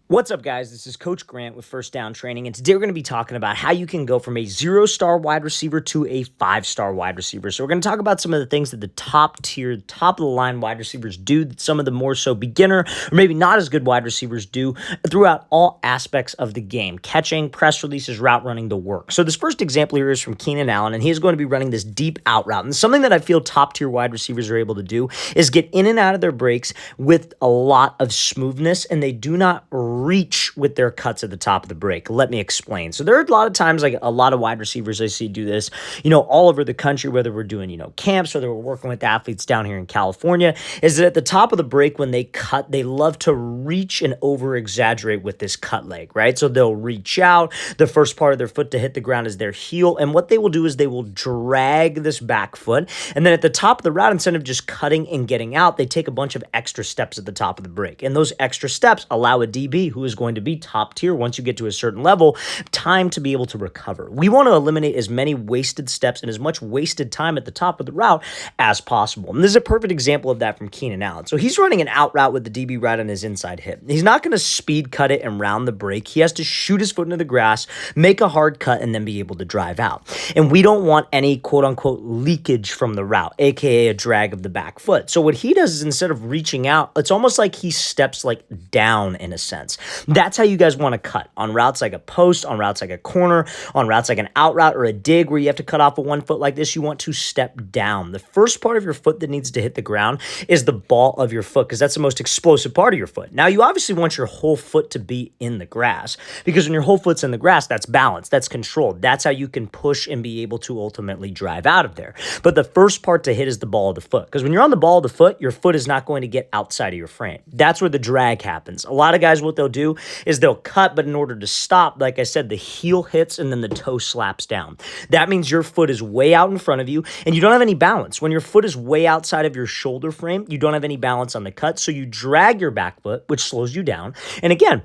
What's up, guys? This is Coach Grant with First Down Training, and today we're going to be talking about how you can go from a 0-star wide receiver to a 5-star wide receiver. So we're going to talk about some of the things that the top tier, top of the line wide receivers do, that some of the more so beginner or maybe not as good wide receivers do throughout all aspects of the game: catching, press releases, route running, the work. So this first example here is from Keenan Allen, and he's going to be running this deep out route. And something that I feel top tier wide receivers are able to do is get in and out of their breaks with a lot of smoothness, and they do not reach with their cuts at the top of the break. Let me explain. So there are a lot of times, like a lot of wide receivers I see do this, all over the country, whether we're doing, camps, whether we're working with athletes down here in California, is that at the top of the break, when they cut, they love to reach and over exaggerate with this cut leg, right? So they'll reach out. The first part of their foot to hit the ground is their heel. And what they will do is they will drag this back foot. And then at the top of the route, instead of just cutting and getting out, they take a bunch of extra steps at the top of the break. And those extra steps allow a DB, who is going to be top tier once you get to a certain level, time to be able to recover. We want to eliminate as many wasted steps and as much wasted time at the top of the route as possible. And this is a perfect example of that from Keenan Allen. So he's running an out route with the DB right on his inside hip. He's not going to speed cut it and round the break. He has to shoot his foot into the grass, make a hard cut, and then be able to drive out. And we don't want any quote-unquote leakage from the route, aka a drag of the back foot. So what he does is, instead of reaching out, it's almost like he steps like down in a sense. That's how you guys want to cut on routes like a post, on routes like a corner, on routes like an out route or a dig where you have to cut off with one foot like this. You want to step down. The first part of your foot that needs to hit the ground is the ball of your foot, because that's the most explosive part of your foot. Now, you obviously want your whole foot to be in the grass, because when your whole foot's in the grass, that's balance, that's controlled. That's how you can push and be able to ultimately drive out of there. But the first part to hit is the ball of the foot, because when you're on the ball of the foot, your foot is not going to get outside of your frame. That's where the drag happens. A lot of guys, what they'll do is they'll cut, but in order to stop, like I said, the heel hits and then the toe slaps down. That means your foot is way out in front of you and you don't have any balance. When your foot is way outside of your shoulder frame, you don't have any balance on the cut, so you drag your back foot, which slows you down. And again,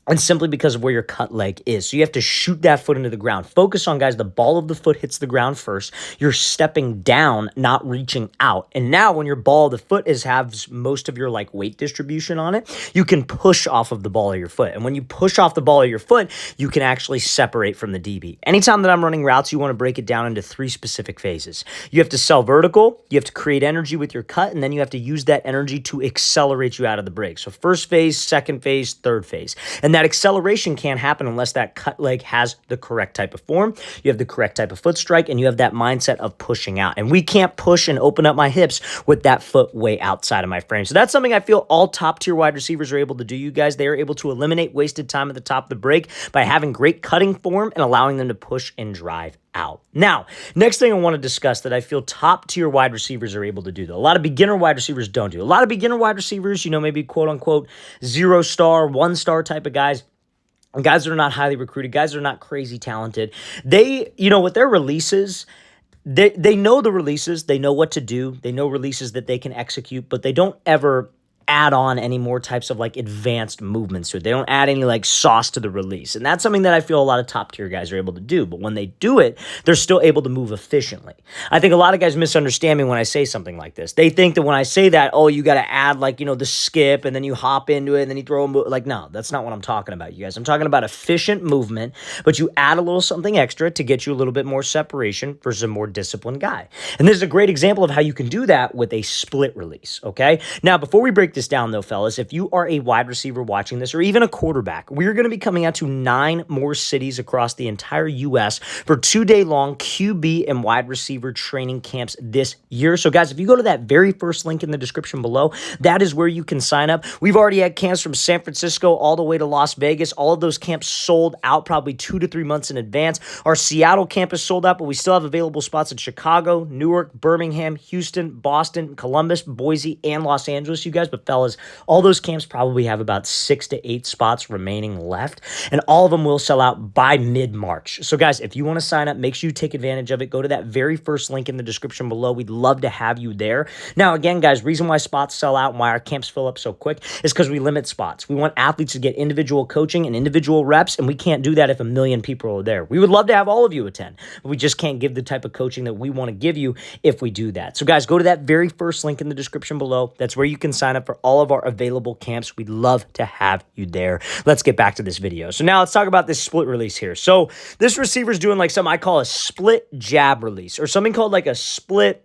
and simply because of where your cut leg is. So you have to shoot that foot into the ground. Focus on, guys, the ball of the foot hits the ground first. You're stepping down, not reaching out. And now when your ball of the foot has most of your weight distribution on it, you can push off of the ball of your foot. And when you push off the ball of your foot, you can actually separate from the DB. Anytime that I'm running routes, you want to break it down into 3 specific phases. You have to sell vertical, you have to create energy with your cut, and then you have to use that energy to accelerate you out of the break. So first phase, second phase, third phase. And that acceleration can't happen unless that cut leg has the correct type of form, you have the correct type of foot strike, and you have that mindset of pushing out. And we can't push and open up my hips with that foot way outside of my frame. So that's something I feel all top tier wide receivers are able to do, you guys. They are able to eliminate wasted time at the top of the break by having great cutting form and allowing them to push and drive out. Now, next thing I want to discuss that I feel top tier wide receivers are able to do, though a lot of beginner wide receivers don't do. A lot of beginner wide receivers, maybe quote unquote 0-star, 1-star type of guys that are not highly recruited, guys that are not crazy talented. They, with their releases, they know the releases, they know what to do, they know releases that they can execute, but they don't ever add on any more types of advanced movements to it. They don't add any sauce to the release. And that's something that I feel a lot of top tier guys are able to do. But when they do it, they're still able to move efficiently. I think a lot of guys misunderstand me when I say something like this. They think that when I say that, you got to add the skip and then you hop into it and then you throw a move. No, that's not what I'm talking about, you guys. I'm talking about efficient movement, but you add a little something extra to get you a little bit more separation versus a more disciplined guy. And this is a great example of how you can do that with a split release, okay? Now, before we break this down, though, fellas, if you are a wide receiver watching this or even a quarterback, we're going to be coming out to 9 more cities across the entire U.S. for 2-day-long QB and wide receiver training camps this year. So, guys, if you go to that very first link in the description below, that is where you can sign up. We've already had camps from San Francisco all the way to Las Vegas. All of those camps sold out probably 2 to 3 months in advance. Our Seattle campus sold out, but we still have available spots in Chicago, Newark, Birmingham, Houston, Boston, Columbus, Boise, and Los Angeles, you guys. But fellas, all those camps probably have about 6 to 8 spots remaining left, and all of them will sell out by mid-March. So guys, if you want to sign up, make sure you take advantage of it. Go to that very first link in the description below. We'd love to have you there. Now, again, guys, reason why spots sell out and why our camps fill up so quick is because we limit spots. We want athletes to get individual coaching and individual reps, and we can't do that if a million people are there. We would love to have all of you attend, but we just can't give the type of coaching that we want to give you if we do that. So guys, go to that very first link in the description below. That's where you can sign up for for all of our available camps. We'd love to have you there. Let's get back to this video. So now let's talk about this split release here. So this receiver's doing like something I call a split jab release, or something called like a split.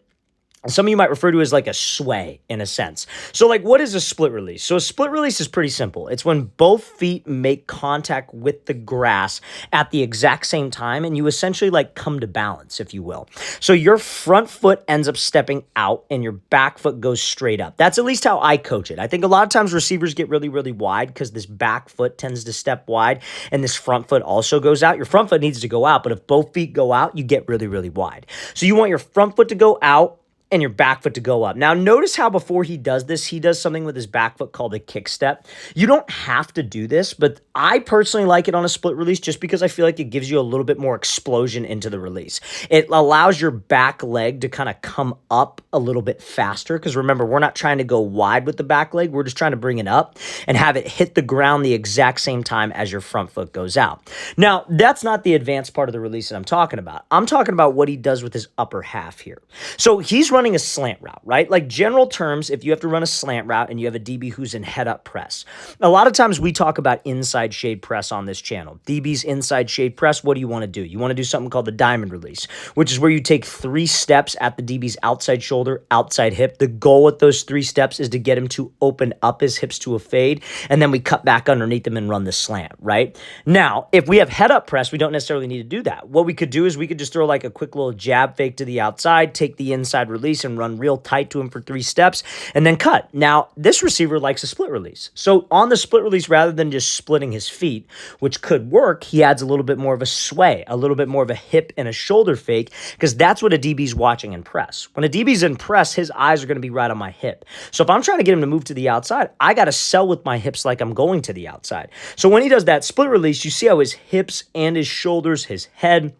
Some of you might refer to as like a sway in a sense. So like, what is a split release? So a split release is pretty simple. It's when both feet make contact with the grass at the exact same time, and you essentially like come to balance, if you will. So your front foot ends up stepping out and your back foot goes straight up. That's at least how I coach it. I think a lot of times receivers get really, really wide because this back foot tends to step wide and this front foot also goes out. Your front foot needs to go out, but if both feet go out, you get really, really wide. So you want your front foot to go out and your back foot to go up. Now, notice how before he does this, he does something with his back foot called a kick step. You don't have to do this, but I personally like it on a split release just because I feel like it gives you a little bit more explosion into the release. It allows your back leg to kind of come up a little bit faster because remember, we're not trying to go wide with the back leg. We're just trying to bring it up and have it hit the ground the exact same time as your front foot goes out. Now, that's not the advanced part of the release that I'm talking about. I'm talking about what he does with his upper half here. So he's running a slant route, right? Like general terms, if you have to run a slant route and you have a DB who's in head up press, a lot of times we talk about inside shade press on this channel. DB's inside shade press, what do you want to do? You want to do something called the diamond release, which is where you take 3 steps at the DB's outside shoulder, outside hip. The goal with those 3 steps is to get him to open up his hips to a fade, and then we cut back underneath them and run the slant, right? Now, if we have head up press, we don't necessarily need to do that. What we could do is we could just throw like a quick little jab fake to the outside, take the inside release and run real tight to him for 3 steps and then cut. Now, this receiver likes a split release. So on the split release, rather than just splitting his feet, which could work, he adds a little bit more of a sway, a little bit more of a hip and a shoulder fake, because that's what a DB's watching in press. When a DB's in press, his eyes are going to be right on my hip. So if I'm trying to get him to move to the outside, I got to sell with my hips like I'm going to the outside. So when he does that split release, you see how his hips and his shoulders, his head,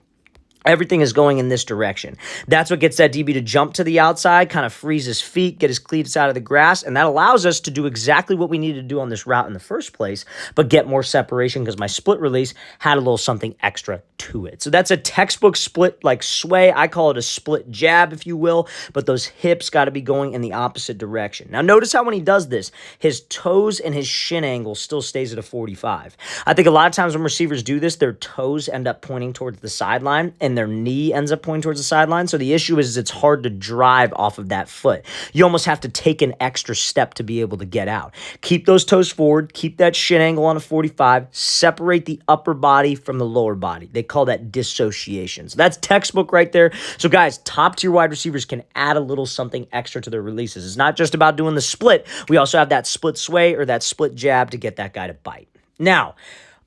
everything is going in this direction. That's what gets that DB to jump to the outside, kind of freeze his feet, get his cleats out of the grass, and that allows us to do exactly what we needed to do on this route in the first place, but get more separation because my split release had a little something extra to it. So that's a textbook split like sway. I call it a split jab, if you will, but those hips got to be going in the opposite direction. Now notice how when he does this, his toes and his shin angle still stays at a 45. I think a lot of times when receivers do this, their toes end up pointing towards the sideline and their knee ends up pointing towards the sideline. So the issue is it's hard to drive off of that foot. You almost have to take an extra step to be able to get out. Keep those toes forward, keep that shin angle on a 45, separate the upper body from the lower body. They call that dissociation. So that's textbook right there. So guys, top tier wide receivers can add a little something extra to their releases. It's not just about doing the split. We also have that split sway or that split jab to get that guy to bite. Now,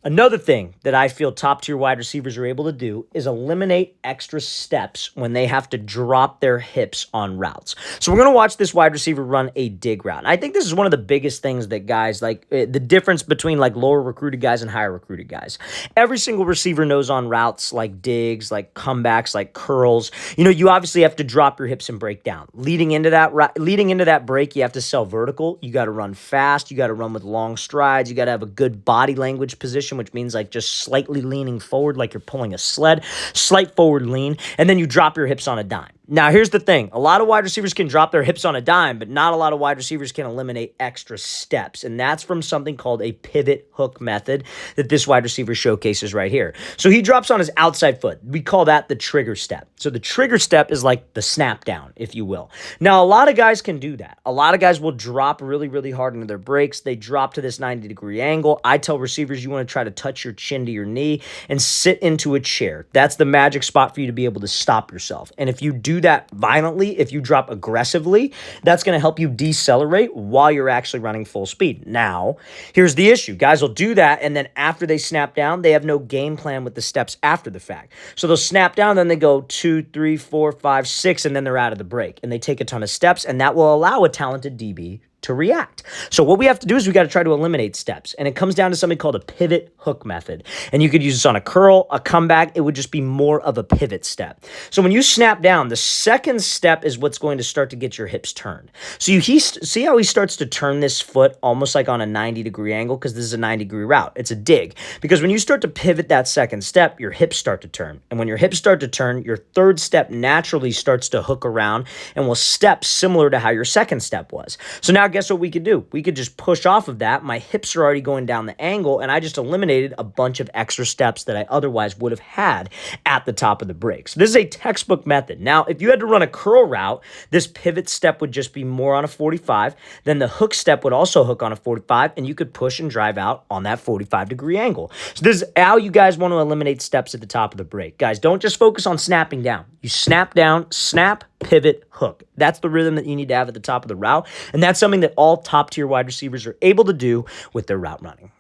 another thing that I feel top-tier wide receivers are able to do is eliminate extra steps when they have to drop their hips on routes. So we're going to watch this wide receiver run a dig route. And I think this is one of the biggest things that guys, like the difference between like lower recruited guys and higher recruited guys. Every single receiver knows on routes like digs, like comebacks, like curls. You know, you obviously have to drop your hips and break down. Leading into that break, you have to sell vertical. You got to run fast. You got to run with long strides. You got to have a good body language position, which means like just slightly leaning forward like you're pulling a sled, slight forward lean, and then you drop your hips on a dime. Now, here's the thing. A lot of wide receivers can drop their hips on a dime, but not a lot of wide receivers can eliminate extra steps, and that's from something called a pivot hook method that this wide receiver showcases right here. So he drops on his outside foot. We call that the trigger step. So the trigger step is like the snap down, if you will. Now, a lot of guys can do that. A lot of guys will drop really, really hard into their breaks. They drop to this 90-degree angle. I tell receivers you want to try to touch your chin to your knee and sit into a chair. That's the magic spot for you to be able to stop yourself. And if you do that violently, if you drop aggressively, that's going to help you decelerate while you're actually running full speed. Now, here's the issue. Guys will do that, and then after they snap down, they have no game plan with the steps after the fact. So they'll snap down, then they go 2, 3, 4, 5, 6, and then they're out of the break. And they take a ton of steps, and that will allow a talented DB to react. So what we have to do is we got to try to eliminate steps. And it comes down to something called a pivot hook method. And you could use this on a curl, a comeback. It would just be more of a pivot step. So when you snap down, the second step is what's going to start to get your hips turned. So you see how he starts to turn this foot almost like on a 90-degree angle, because this is a 90-degree route. It's a dig. Because when you start to pivot that second step, your hips start to turn. And when your hips start to turn, your third step naturally starts to hook around and will step similar to how your second step was. So now, guess what we could do? We could just push off of that. My hips are already going down the angle, and I just eliminated a bunch of extra steps that I otherwise would have had at the top of the break. So this is a textbook method. Now, if you had to run a curl route, this pivot step would just be more on a 45. Then the hook step would also hook on a 45, and you could push and drive out on that 45-degree angle. So this is how you guys want to eliminate steps at the top of the break. Guys, don't just focus on snapping down. You snap down, snap, pivot, hook. That's the rhythm that you need to have at the top of the route, and that's something that all top-tier wide receivers are able to do with their route running.